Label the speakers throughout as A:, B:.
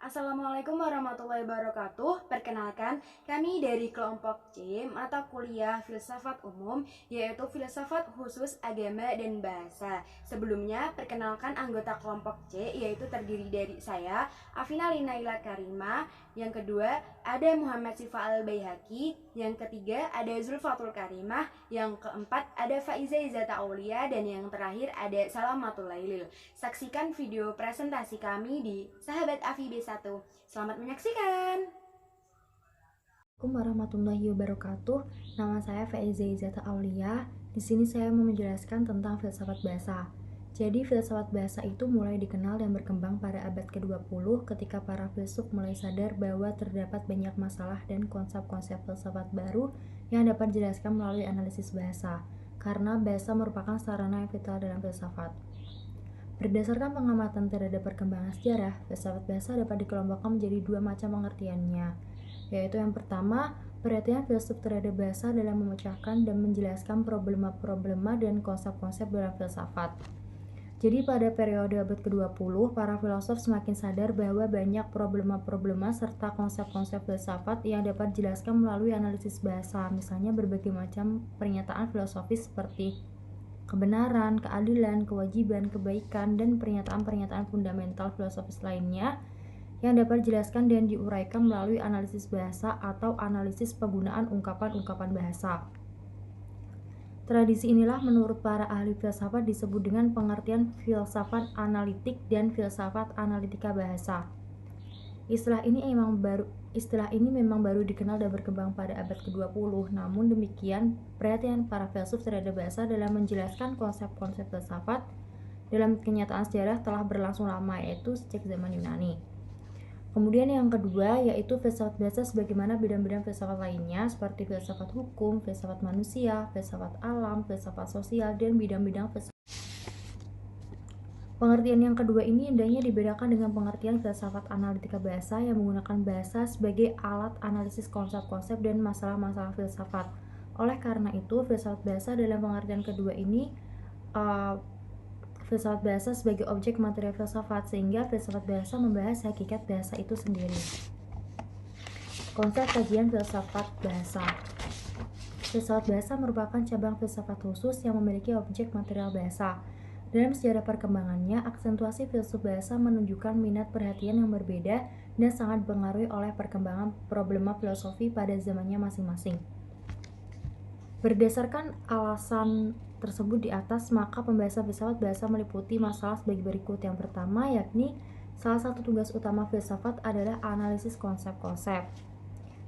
A: Assalamualaikum warahmatullahi wabarakatuh. Perkenalkan, kami dari kelompok C mata kuliah Filsafat Umum, yaitu Filsafat Khusus Agama dan Bahasa. Sebelumnya, perkenalkan anggota kelompok C, yaitu terdiri dari saya, Afina Linaila Karima. Yang kedua, ada Muhammad Sifa Al-Baihaqi. Yang ketiga, ada Zulfatul Karimah. Yang keempat, ada Faiza Izata Aulia. Dan yang terakhir, ada Salamatul Lailil. Saksikan video presentasi kami di Sahabat Afi B1. Selamat menyaksikan.
B: Assalamualaikum warahmatullahi wabarakatuh. Nama saya Faiza Izata Aulia. Di sini saya mau menjelaskan tentang filsafat bahasa. Jadi filsafat bahasa itu mulai dikenal dan berkembang pada abad ke-20 ketika para filsuf mulai sadar bahwa terdapat banyak masalah dan konsep-konsep filsafat baru yang dapat dijelaskan melalui analisis bahasa, karena bahasa merupakan sarana yang vital dalam filsafat. Berdasarkan pengamatan terhadap perkembangan sejarah, filsafat bahasa dapat dikelompokkan menjadi dua macam pengertiannya, yaitu yang pertama, perhatian filsuf terhadap bahasa dalam memecahkan dan menjelaskan problema-problema dan konsep-konsep dalam filsafat. Jadi pada periode abad ke-20, para filosof semakin sadar bahwa banyak problema-problema serta konsep-konsep filsafat yang dapat dijelaskan melalui analisis bahasa, misalnya berbagai macam pernyataan filosofis seperti kebenaran, keadilan, kewajiban, kebaikan, dan pernyataan-pernyataan fundamental filosofis lainnya yang dapat dijelaskan dan diuraikan melalui analisis bahasa atau analisis penggunaan ungkapan-ungkapan bahasa. Tradisi inilah menurut para ahli filsafat disebut dengan pengertian filsafat analitik dan filsafat analitika bahasa. Istilah ini memang baru dikenal dan berkembang pada abad ke-20. Namun demikian, perhatian para filsuf terhadap bahasa dalam menjelaskan konsep-konsep filsafat dalam kenyataan sejarah telah berlangsung lama, yaitu sejak zaman Yunani. Kemudian yang kedua yaitu filsafat bahasa sebagaimana bidang-bidang filsafat lainnya seperti filsafat hukum, filsafat manusia, filsafat alam, filsafat sosial, dan bidang-bidang filsafat. Pengertian yang kedua ini hendaknya dibedakan dengan pengertian filsafat analitika bahasa yang menggunakan bahasa sebagai alat analisis konsep-konsep dan masalah-masalah filsafat. Oleh karena itu, filsafat bahasa dalam pengertian kedua ini filsafat bahasa sebagai objek material filsafat, sehingga filsafat bahasa membahas hakikat bahasa itu sendiri. Konsep kajian filsafat bahasa. Filsafat bahasa merupakan cabang filsafat khusus yang memiliki objek material bahasa. Dalam sejarah perkembangannya, aksentuasi filsuf bahasa menunjukkan minat perhatian yang berbeda dan sangat dipengaruhi oleh perkembangan problema filosofi pada zamannya masing-masing. Berdasarkan alasan tersebut di atas, maka pembahasan filsafat bahasa meliputi masalah sebagai berikut. Yang pertama, yakni salah satu tugas utama filsafat adalah analisis konsep-konsep.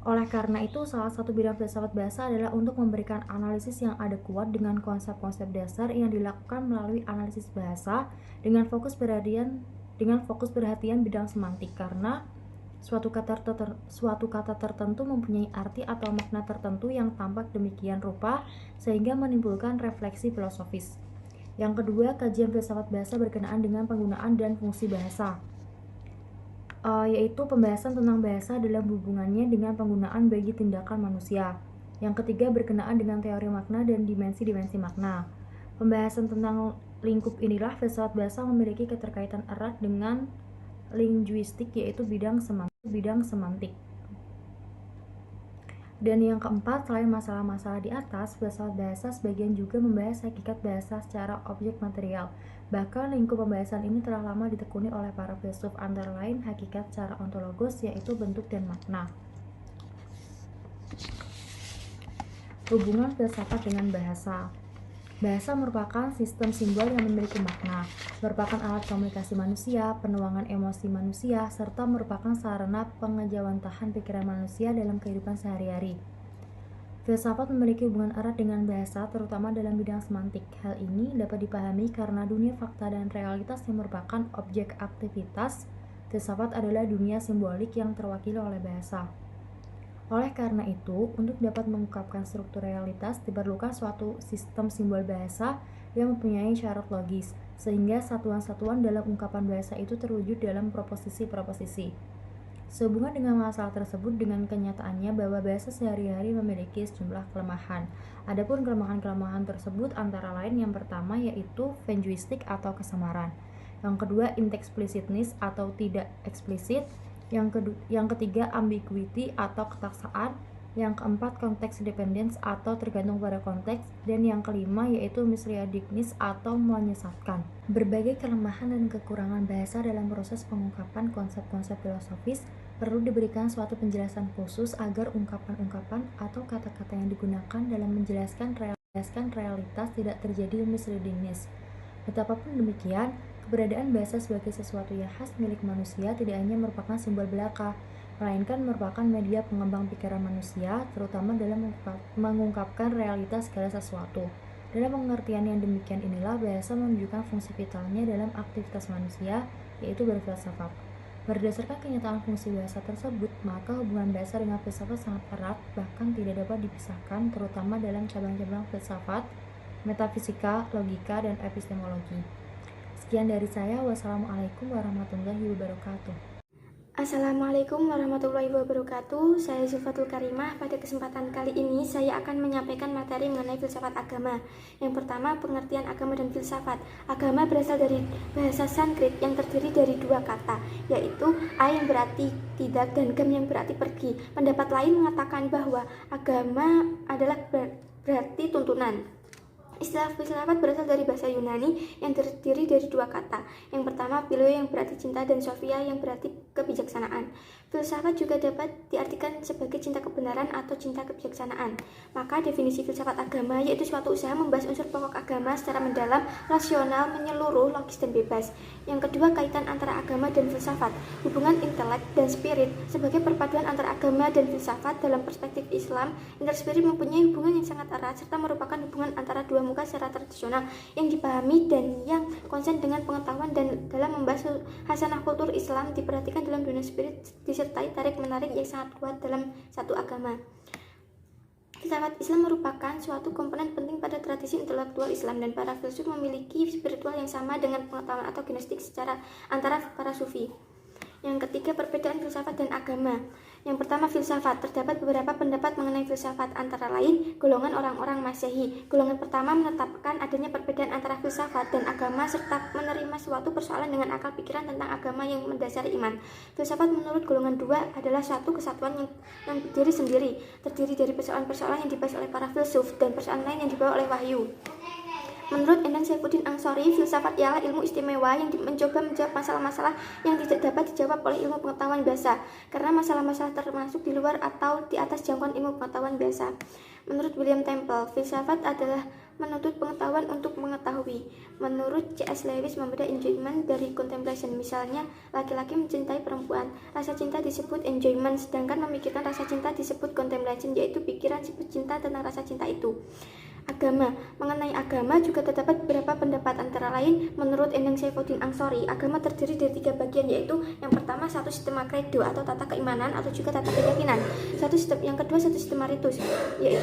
B: Oleh karena itu, salah satu bidang filsafat bahasa adalah untuk memberikan analisis yang adekuat dengan konsep-konsep dasar yang dilakukan melalui analisis bahasa dengan fokus perhatian bidang semantik, karena suatu kata tertentu mempunyai arti atau makna tertentu yang tampak demikian rupa sehingga menimbulkan refleksi filosofis. Yang kedua, kajian filsafat bahasa berkenaan dengan penggunaan dan fungsi bahasa, yaitu pembahasan tentang bahasa dalam hubungannya dengan penggunaan bagi tindakan manusia. Yang ketiga, berkenaan dengan teori makna dan dimensi-dimensi makna. Pembahasan tentang lingkup inilah filsafat bahasa memiliki keterkaitan erat dengan linguistik, yaitu bidang semantik. Dan yang keempat, selain masalah-masalah di atas, filsafat bahasa sebagian juga membahas hakikat bahasa secara objek material. Bahkan lingkup pembahasan ini telah lama ditekuni oleh para filsuf, antara lain hakikat secara ontologos, yaitu bentuk dan makna. Hubungan filsafat dengan bahasa. Bahasa merupakan sistem simbol yang memiliki makna, merupakan alat komunikasi manusia, penuangan emosi manusia, serta merupakan sarana pengejawantahan pikiran manusia dalam kehidupan sehari-hari. Filsafat memiliki hubungan erat dengan bahasa, terutama dalam bidang semantik. Hal ini dapat dipahami karena dunia fakta dan realitas yang merupakan objek aktivitas filsafat adalah dunia simbolik yang terwakili oleh bahasa. Oleh karena itu, untuk dapat mengungkapkan struktur realitas diperlukan suatu sistem simbol bahasa yang mempunyai syarat logis, sehingga satuan-satuan dalam ungkapan bahasa itu terwujud dalam proposisi-proposisi. Sehubungan dengan masalah tersebut dengan kenyataannya bahwa bahasa sehari-hari memiliki sejumlah kelemahan. Adapun kelemahan-kelemahan tersebut antara lain yang pertama yaitu linguistik atau kesamaran. Yang kedua, inexplicitness atau tidak eksplisit. Yang ketiga, ambiguity atau ketaksaan. Yang keempat, context dependence atau tergantung pada konteks. Dan yang kelima yaitu misleadingness atau menyesatkan. Berbagai kelemahan dan kekurangan bahasa dalam proses pengungkapan konsep-konsep filosofis perlu diberikan suatu penjelasan khusus agar ungkapan-ungkapan atau kata-kata yang digunakan dalam menjelaskan realitas tidak terjadi misleadingness. Betapapun demikian, keberadaan bahasa sebagai sesuatu yang khas milik manusia tidak hanya merupakan simbol belaka, melainkan merupakan media pengembang pikiran manusia, terutama dalam mengungkapkan realitas segala sesuatu. Dalam pengertian yang demikian inilah bahasa menunjukkan fungsi vitalnya dalam aktivitas manusia, yaitu berfilsafat. Berdasarkan kenyataan fungsi bahasa tersebut, maka hubungan bahasa dengan filsafat sangat erat, bahkan tidak dapat dipisahkan, terutama dalam cabang-cabang filsafat, metafisika, logika, dan epistemologi. Sekian dari saya. Wassalamualaikum warahmatullahi wabarakatuh.
C: Assalamualaikum warahmatullahi wabarakatuh. Saya Zulfatul Karimah. Pada kesempatan kali ini saya akan menyampaikan materi mengenai filsafat agama. Yang pertama, pengertian agama dan filsafat. Agama berasal dari bahasa Sanskrit yang terdiri dari dua kata, yaitu a yang berarti tidak dan gam yang berarti pergi. Pendapat lain mengatakan bahwa agama adalah berarti tuntunan. Istilah filsafat berasal dari bahasa Yunani yang terdiri dari dua kata. Yang pertama, philo yang berarti cinta dan sophia yang berarti kebijaksanaan. Filsafat juga dapat diartikan sebagai cinta kebenaran atau cinta kebijaksanaan. Maka definisi filsafat agama yaitu suatu usaha membahas unsur pokok agama secara mendalam, rasional, menyeluruh, logis, dan bebas. Yang kedua, kaitan antara agama dan filsafat. Hubungan intelek dan spirit sebagai perpaduan antara agama dan filsafat dalam perspektif Islam. Interspirit mempunyai hubungan yang sangat erat serta merupakan hubungan antara dua muka secara tradisional yang dipahami dan yang konsen dengan pengetahuan, dan dalam membahas hasanah kultur Islam diperhatikan dalam dunia spirit disertai tarik-menarik yang sangat kuat dalam satu agama. Filsafat Islam merupakan suatu komponen penting pada tradisi intelektual Islam, dan para filsuf memiliki spiritual yang sama dengan pengetahuan atau gnostik secara antara para sufi. Yang ketiga, perbedaan filsafat dan agama. Yang pertama, filsafat. Terdapat beberapa pendapat mengenai filsafat, antara lain golongan orang-orang Masehi. Golongan pertama menetapkan adanya perbedaan antara filsafat dan agama serta menerima suatu persoalan dengan akal pikiran tentang agama yang mendasari iman. Filsafat menurut golongan dua adalah suatu kesatuan yang berdiri sendiri, terdiri dari persoalan-persoalan yang dibahas oleh para filsuf dan persoalan lain yang dibawa oleh wahyu. Menurut Endang Saifuddin Ansori, filsafat ialah ilmu istimewa yang mencoba menjawab masalah-masalah yang tidak dapat dijawab oleh ilmu pengetahuan biasa, karena masalah-masalah termasuk di luar atau di atas jangkauan ilmu pengetahuan biasa. Menurut William Temple, filsafat adalah menuntut pengetahuan untuk mengetahui. Menurut C.S. Lewis, membeda enjoyment dari contemplation. Misalnya, laki-laki mencintai perempuan, rasa cinta disebut enjoyment, sedangkan memikirkan rasa cinta disebut contemplation, yaitu pikiran sifat cinta tentang rasa cinta itu. Agama. Mengenai agama juga terdapat beberapa pendapat, antara lain menurut Endang Saifuddin Ansori, agama terdiri dari tiga bagian, yaitu yang pertama satu sistema credo atau tata keimanan atau juga tata keyakinan, yang kedua satu sistema ritus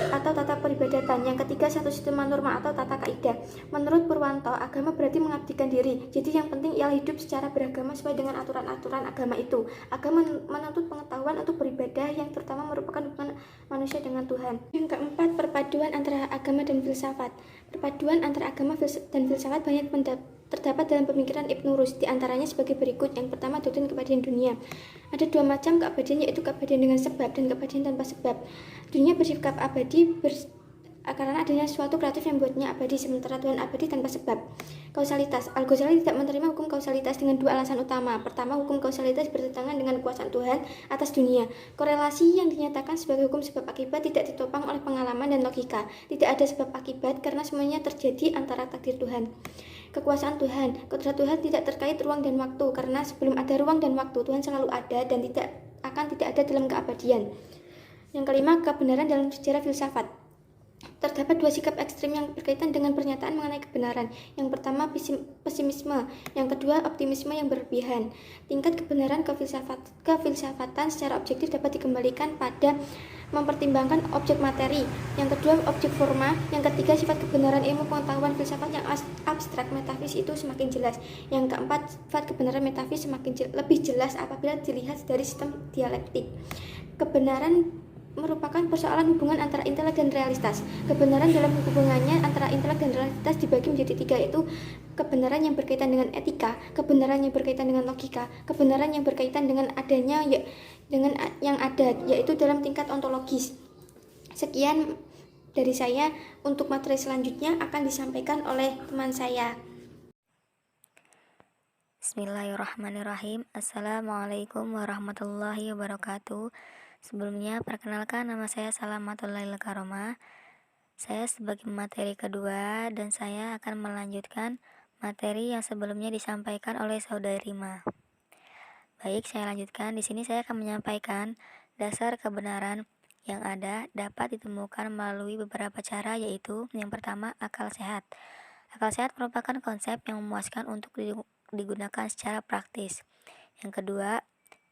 C: atau tata peribadatan, yang ketiga satu sistema norma atau tata kaidah. Menurut Purwanto, agama berarti mengabdikan diri, jadi yang penting ialah hidup secara beragama sesuai dengan aturan-aturan agama itu. Agama menuntut pengetahuan untuk beribadah yang terutama merupakan hubungan manusia dengan Tuhan. Yang keempat, perpaduan antara agama dan filsafat. Perpaduan antara agama dan filsafat banyak terdapat dalam pemikiran Ibnu Rushd, di antaranya sebagai berikut. Yang pertama, doktrin keabadian dunia. Ada dua macam keabadian, yaitu keabadian dengan sebab dan keabadian tanpa sebab. Dunia bersifat abadi karena adanya suatu kreatif yang membuatnya abadi, sementara Tuhan abadi tanpa sebab. Kausalitas. Al-Ghazali tidak menerima hukum kausalitas dengan dua alasan utama. Pertama, hukum kausalitas bertentangan dengan kuasaan Tuhan atas dunia. Korelasi yang dinyatakan sebagai hukum sebab akibat tidak ditopang oleh pengalaman dan logika. Tidak ada sebab akibat karena semuanya terjadi antara takdir Tuhan. Kekuasaan Tuhan. Kodrat Tuhan tidak terkait ruang dan waktu, karena sebelum ada ruang dan waktu, Tuhan selalu ada dan tidak ada dalam keabadian. Yang kelima, kebenaran dalam sejarah filsafat. Terdapat dua sikap ekstrim yang berkaitan dengan pernyataan mengenai kebenaran. Yang pertama, pesimisme. Yang kedua, optimisme yang berlebihan. Tingkat kebenaran kefilsafatan secara objektif dapat dikembalikan pada mempertimbangkan objek materi. Yang kedua, objek forma. Yang ketiga, sifat kebenaran ilmu pengetahuan filsafat yang abstrak metafis itu semakin jelas. Yang keempat, sifat kebenaran metafis semakin lebih jelas apabila dilihat dari sistem dialektik. Kebenaran merupakan persoalan hubungan antara intelek dan realitas. Kebenaran dalam hubungannya antara intelek dan realitas dibagi menjadi tiga, yaitu kebenaran yang berkaitan dengan etika, kebenaran yang berkaitan dengan logika, kebenaran yang berkaitan dengan adanya dengan yang ada, yaitu dalam tingkat ontologis. Sekian dari saya. Untuk materi selanjutnya akan disampaikan oleh teman saya.
D: Bismillahirrahmanirrahim. Assalamualaikum warahmatullahi wabarakatuh. Sebelumnya, perkenalkan nama saya Salamatul Lail Karomah. Saya sebagai materi kedua dan saya akan melanjutkan materi yang sebelumnya disampaikan oleh Saudari Ma. Baik, saya lanjutkan. Di sini saya akan menyampaikan dasar kebenaran yang ada dapat ditemukan melalui beberapa cara, yaitu yang pertama, akal sehat. Akal sehat merupakan konsep yang memuaskan untuk digunakan secara praktis. Yang kedua,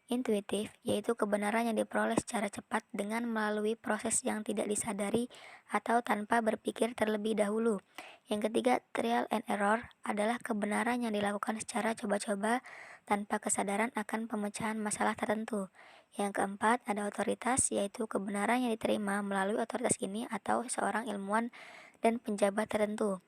D: intuitif, yaitu kebenaran yang diperoleh secara cepat dengan melalui proses yang tidak disadari atau tanpa berpikir terlebih dahulu. Yang ketiga, trial and error, adalah kebenaran yang dilakukan secara coba-coba tanpa kesadaran akan pemecahan masalah tertentu. Yang keempat, ada otoritas, yaitu kebenaran yang diterima melalui otoritas ini atau seorang ilmuwan dan penjabat tertentu.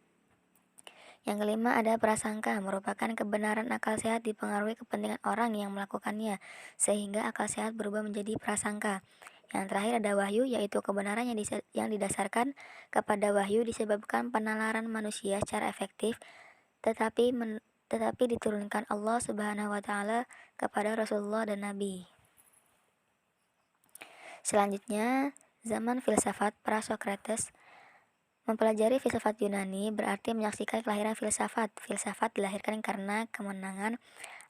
D: Yang kelima, ada prasangka, merupakan kebenaran akal sehat dipengaruhi kepentingan orang yang melakukannya, sehingga akal sehat berubah menjadi prasangka. Yang terakhir ada wahyu, yaitu kebenaran yang didasarkan kepada wahyu disebabkan penalaran manusia secara efektif, tetapi diturunkan Allah Subhanahu wa Ta'ala kepada Rasulullah dan Nabi. Selanjutnya, zaman filsafat pra-Sokrates. Mempelajari filsafat Yunani berarti menyaksikan kelahiran filsafat. Filsafat dilahirkan karena kemenangan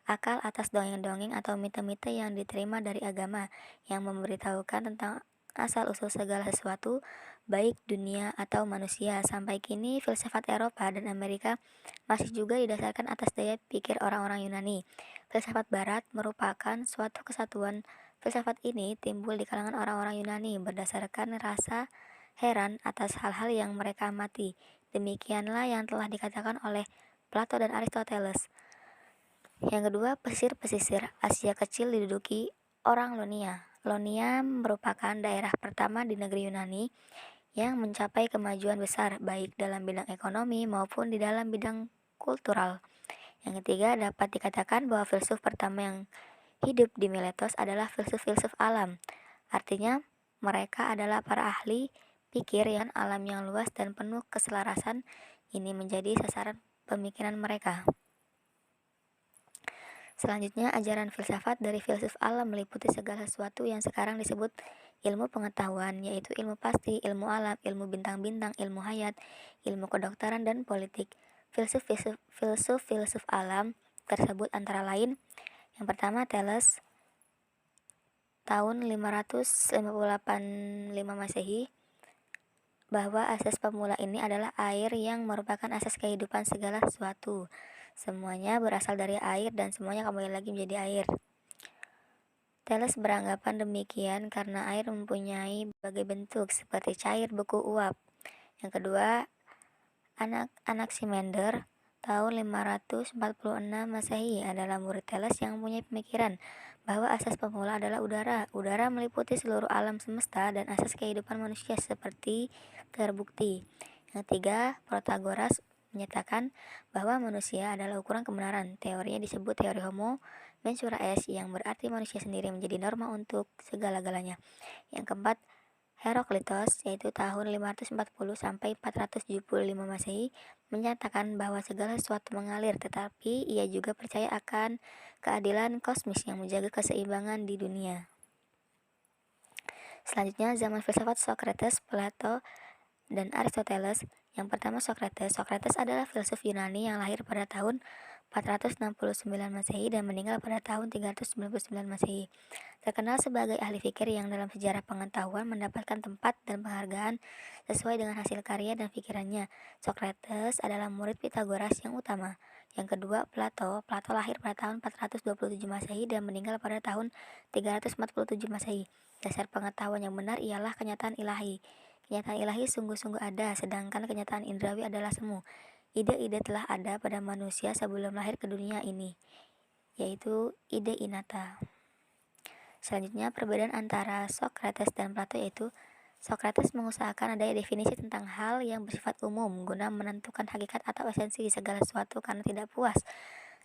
D: akal atas dongeng-dongeng atau mite-mite yang diterima dari agama, yang memberitahukan tentang asal-usul segala sesuatu, baik dunia atau manusia. Sampai kini, filsafat Eropa dan Amerika masih juga didasarkan atas daya pikir orang-orang Yunani. Filsafat Barat merupakan suatu kesatuan. Filsafat ini timbul di kalangan orang-orang Yunani berdasarkan rasa heran atas hal-hal yang mereka amati. Demikianlah yang telah dikatakan oleh Plato dan Aristoteles. Yang kedua, pesisir-pesisir. Asia kecil diduduki orang Ionia. Ionia merupakan daerah pertama di negeri Yunani yang mencapai kemajuan besar, baik dalam bidang ekonomi maupun di dalam bidang kultural. Yang ketiga, dapat dikatakan bahwa filsuf pertama yang hidup di Miletos adalah filsuf-filsuf alam. Artinya, mereka adalah para ahli pikir yang alam yang luas dan penuh keselarasan ini menjadi sasaran pemikiran mereka. Selanjutnya, ajaran filsafat dari filsuf alam meliputi segala sesuatu yang sekarang disebut ilmu pengetahuan, yaitu ilmu pasti, ilmu alam, ilmu bintang-bintang, ilmu hayat, ilmu kedokteran, dan politik. Filsuf alam tersebut antara lain, yang pertama Thales tahun 558 Masehi, bahwa asas pemula ini adalah air yang merupakan asas kehidupan segala sesuatu. Semuanya berasal dari air dan semuanya kembali lagi menjadi air. Thales beranggapan demikian karena air mempunyai berbagai bentuk seperti cair, beku, uap. Yang kedua, Anaximander tahun 546 Masehi adalah murid Thales yang mempunyai pemikiran bahwa asas pemula adalah udara. Udara meliputi seluruh alam semesta dan asas kehidupan manusia seperti terbukti. Yang ketiga, Protagoras menyatakan bahwa manusia adalah ukuran kebenaran. Teorinya disebut teori homo mensura est, yang berarti manusia sendiri menjadi norma untuk segala-galanya. Yang keempat, Heraklitos, yaitu tahun 540 sampai 475 Masehi, menyatakan bahwa segala sesuatu mengalir, tetapi ia juga percaya akan keadilan kosmis yang menjaga keseimbangan di dunia. Selanjutnya, zaman filsafat Socrates, Plato, dan Aristoteles. Yang pertama, Socrates. Socrates adalah filsuf Yunani yang lahir pada tahun 469 Masehi dan meninggal pada tahun 399 Masehi. Terkenal sebagai ahli fikir yang dalam sejarah pengetahuan mendapatkan tempat dan penghargaan sesuai dengan hasil karya dan pikirannya. Socrates adalah murid Pythagoras yang utama. Yang kedua, Plato. Plato lahir pada tahun 427 Masehi dan meninggal pada tahun 347 Masehi. Dasar pengetahuan yang benar ialah kenyataan ilahi. Kenyataan ilahi sungguh-sungguh ada, sedangkan kenyataan indrawi adalah semu. Ide-ide telah ada pada manusia sebelum lahir ke dunia ini, yaitu ide innata. Selanjutnya, perbedaan antara Socrates dan Plato yaitu Socrates mengusahakan adanya definisi tentang hal yang bersifat umum guna menentukan hakikat atau esensi segala sesuatu karena tidak puas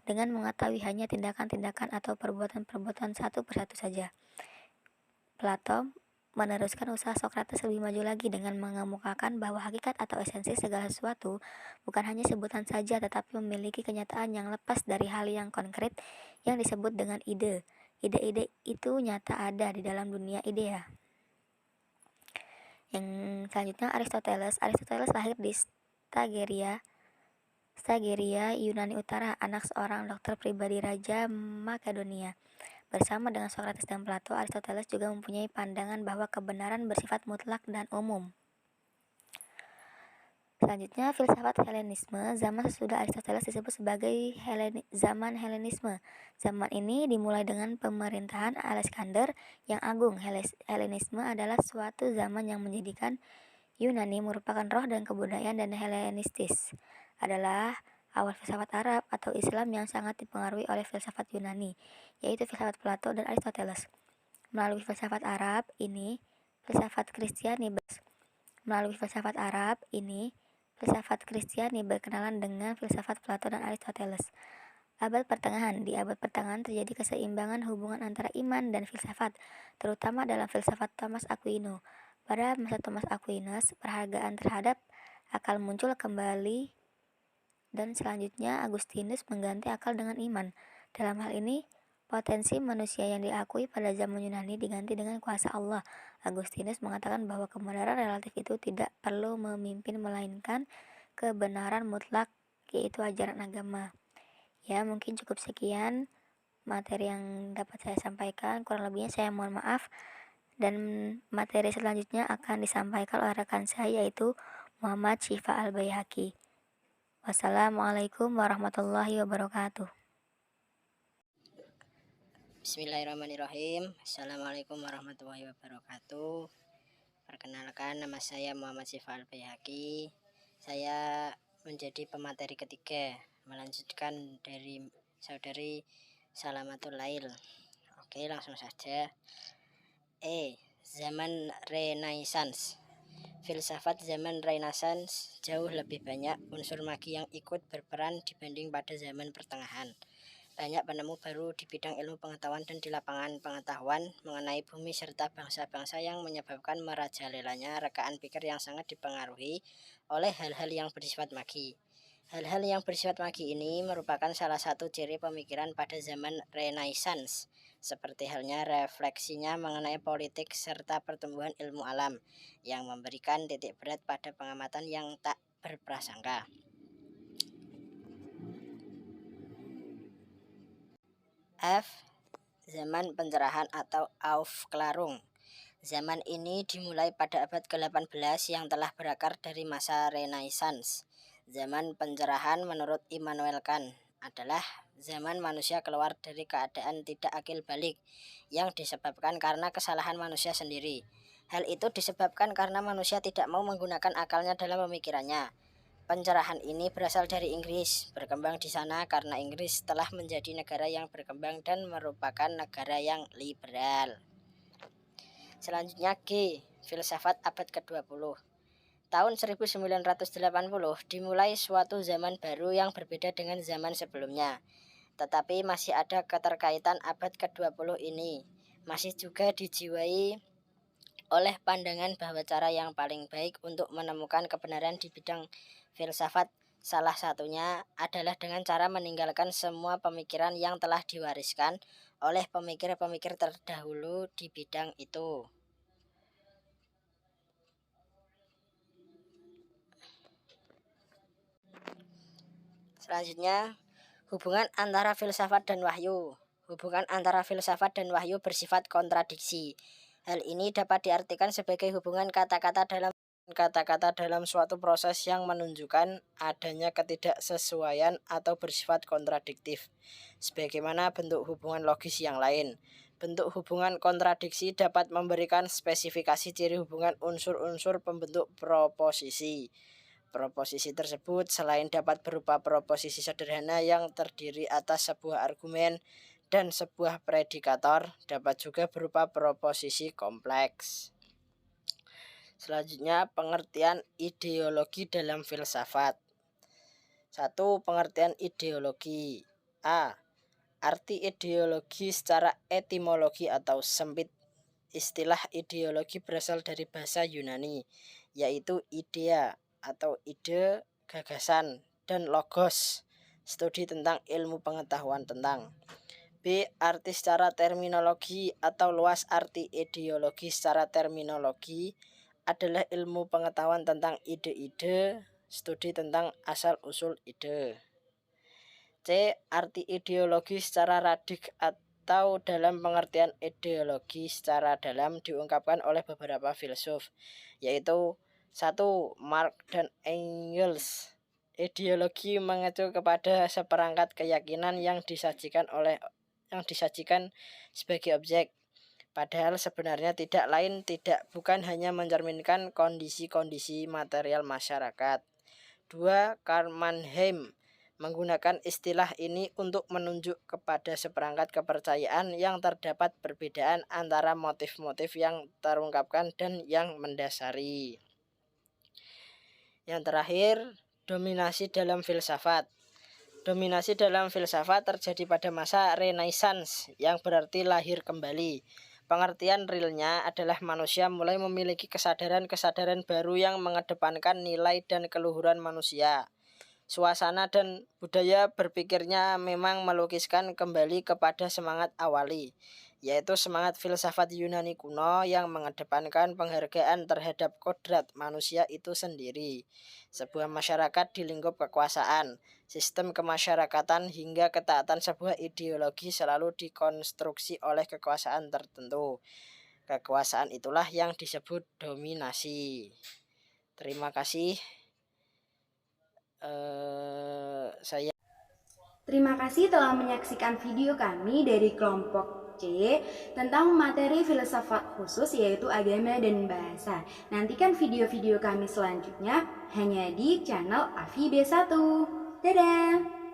D: dengan mengetahui hanya tindakan-tindakan atau perbuatan-perbuatan satu persatu saja. Plato meneruskan usaha Socrates lebih maju lagi dengan mengemukakan bahwa hakikat atau esensi segala sesuatu bukan hanya sebutan saja tetapi memiliki kenyataan yang lepas dari hal yang konkret yang disebut dengan ide. Ide-ide itu nyata ada di dalam dunia idea. Yang selanjutnya Aristoteles. Aristoteles lahir di Stageria, Yunani Utara, anak seorang dokter pribadi Raja Makedonia. Bersama dengan Socrates dan Plato, Aristoteles juga mempunyai pandangan bahwa kebenaran bersifat mutlak dan umum. Selanjutnya, filsafat Helenisme. Zaman sesudah Aristoteles disebut sebagai zaman Helenisme. Zaman ini dimulai dengan pemerintahan Alexander yang Agung. Helenisme adalah suatu zaman yang menjadikan Yunani merupakan roh dan kebudayaan, dan Helenistis adalah awal filsafat Arab atau Islam yang sangat dipengaruhi oleh filsafat Yunani, yaitu filsafat Plato dan Aristoteles. Melalui filsafat Arab ini, filsafat Kristiani berkenalan dengan filsafat Plato dan Aristoteles. Abad Pertengahan. Di abad pertengahan terjadi keseimbangan hubungan antara iman dan filsafat, terutama dalam filsafat Thomas Aquino. Pada masa Thomas Aquinas, perhargaan terhadap akal muncul kembali dan selanjutnya Agustinus mengganti akal dengan iman. Dalam hal ini, potensi manusia yang diakui pada zaman Yunani diganti dengan kuasa Allah. Agustinus mengatakan bahwa kebenaran relatif itu tidak perlu memimpin melainkan kebenaran mutlak, yaitu ajaran agama. Ya, mungkin cukup sekian materi yang dapat saya sampaikan. Kurang lebihnya saya mohon maaf. Dan materi selanjutnya akan disampaikan oleh rekan saya yaitu Muhammad Syifa Al-Baihaqi. Wassalamualaikum warahmatullahi wabarakatuh.
E: Bismillahirrahmanirrahim. Assalamualaikum warahmatullahi wabarakatuh. Perkenalkan, nama saya Muhammad Syifa Al-Baihaqi. Saya menjadi pemateri ketiga, melanjutkan dari saudari Salamatul Lail. Oke, langsung saja. Zaman Renaissance. Filsafat zaman Renaissance jauh lebih banyak unsur magi yang ikut berperan dibanding pada zaman pertengahan. Banyak penemu baru di bidang ilmu pengetahuan dan di lapangan pengetahuan mengenai bumi serta bangsa-bangsa yang menyebabkan merajalelanya rekaan pikir yang sangat dipengaruhi oleh hal-hal yang bersifat magi. Hal-hal yang bersifat magi ini merupakan salah satu ciri pemikiran pada zaman Renaissance, seperti halnya refleksinya mengenai politik serta pertumbuhan ilmu alam yang memberikan titik berat pada pengamatan yang tak berprasangka. Zaman pencerahan atau Aufklärung. Zaman ini dimulai pada abad ke-18 yang telah berakar dari masa Renaissance. Zaman pencerahan menurut Immanuel Kant adalah zaman manusia keluar dari keadaan tidak akil balik yang disebabkan karena kesalahan manusia sendiri. Hal itu disebabkan karena manusia tidak mau menggunakan akalnya dalam pemikirannya. Pencerahan ini berasal dari Inggris, berkembang di sana karena Inggris telah menjadi negara yang berkembang dan merupakan negara yang liberal. Selanjutnya filsafat abad ke-20. Tahun 1980 dimulai suatu zaman baru yang berbeda dengan zaman sebelumnya. Tetapi masih ada keterkaitan abad ke-20 ini. Masih juga dijiwai oleh pandangan bahwa cara yang paling baik untuk menemukan kebenaran di bidang filsafat salah satunya adalah dengan cara meninggalkan semua pemikiran yang telah diwariskan oleh pemikir-pemikir terdahulu di bidang itu. Selanjutnya, hubungan antara filsafat dan wahyu. Hubungan antara filsafat dan wahyu bersifat kontradiksi. Hal ini dapat diartikan sebagai hubungan kata-kata dalam suatu proses yang menunjukkan adanya ketidaksesuaian atau bersifat kontradiktif, sebagaimana bentuk hubungan logis yang lain. Bentuk hubungan kontradiksi dapat memberikan spesifikasi ciri hubungan unsur-unsur pembentuk proposisi. Proposisi tersebut selain dapat berupa proposisi sederhana yang terdiri atas sebuah argumen dan sebuah predikator dapat juga berupa proposisi kompleks. Selanjutnya, pengertian ideologi dalam filsafat. 1. Pengertian ideologi. A. Arti ideologi secara etimologi atau sempit. Istilah ideologi berasal dari bahasa Yunani, yaitu idea atau ide, gagasan, dan logos, studi tentang ilmu pengetahuan tentang. B. Arti secara terminologi atau luas arti ideologi secara terminologi adalah ilmu pengetahuan tentang ide-ide, studi tentang asal-usul ide. C. Arti ideologi secara radik atau dalam pengertian ideologi secara dalam diungkapkan oleh beberapa filsuf, yaitu 1. Marx dan Engels. Ideologi mengacu kepada seperangkat keyakinan yang disajikan sebagai objek, padahal sebenarnya bukan hanya mencerminkan kondisi-kondisi material masyarakat. 2. Karl Mannheim menggunakan istilah ini untuk menunjuk kepada seperangkat kepercayaan yang terdapat perbedaan antara motif-motif yang terungkapkan dan yang mendasari. Yang terakhir, dominasi dalam filsafat. Dominasi dalam filsafat terjadi pada masa Renaissance, yang berarti lahir kembali. Pengertian realnya adalah manusia mulai memiliki kesadaran-kesadaran baru yang mengedepankan nilai dan keluhuran manusia. Suasana dan budaya berpikirnya memang melukiskan kembali kepada semangat awali, yaitu semangat filsafat Yunani kuno yang mengedepankan penghargaan terhadap kodrat manusia itu sendiri. Sebuah masyarakat di lingkup kekuasaan, sistem kemasyarakatan hingga ketaatan sebuah ideologi selalu dikonstruksi oleh kekuasaan tertentu. Kekuasaan itulah yang disebut dominasi. Terima kasih.
A: Terima kasih telah menyaksikan video kami dari kelompok C tentang materi filsafat khusus yaitu agama dan bahasa. Nantikan video-video kami selanjutnya hanya di channel Afi B1. Dadah!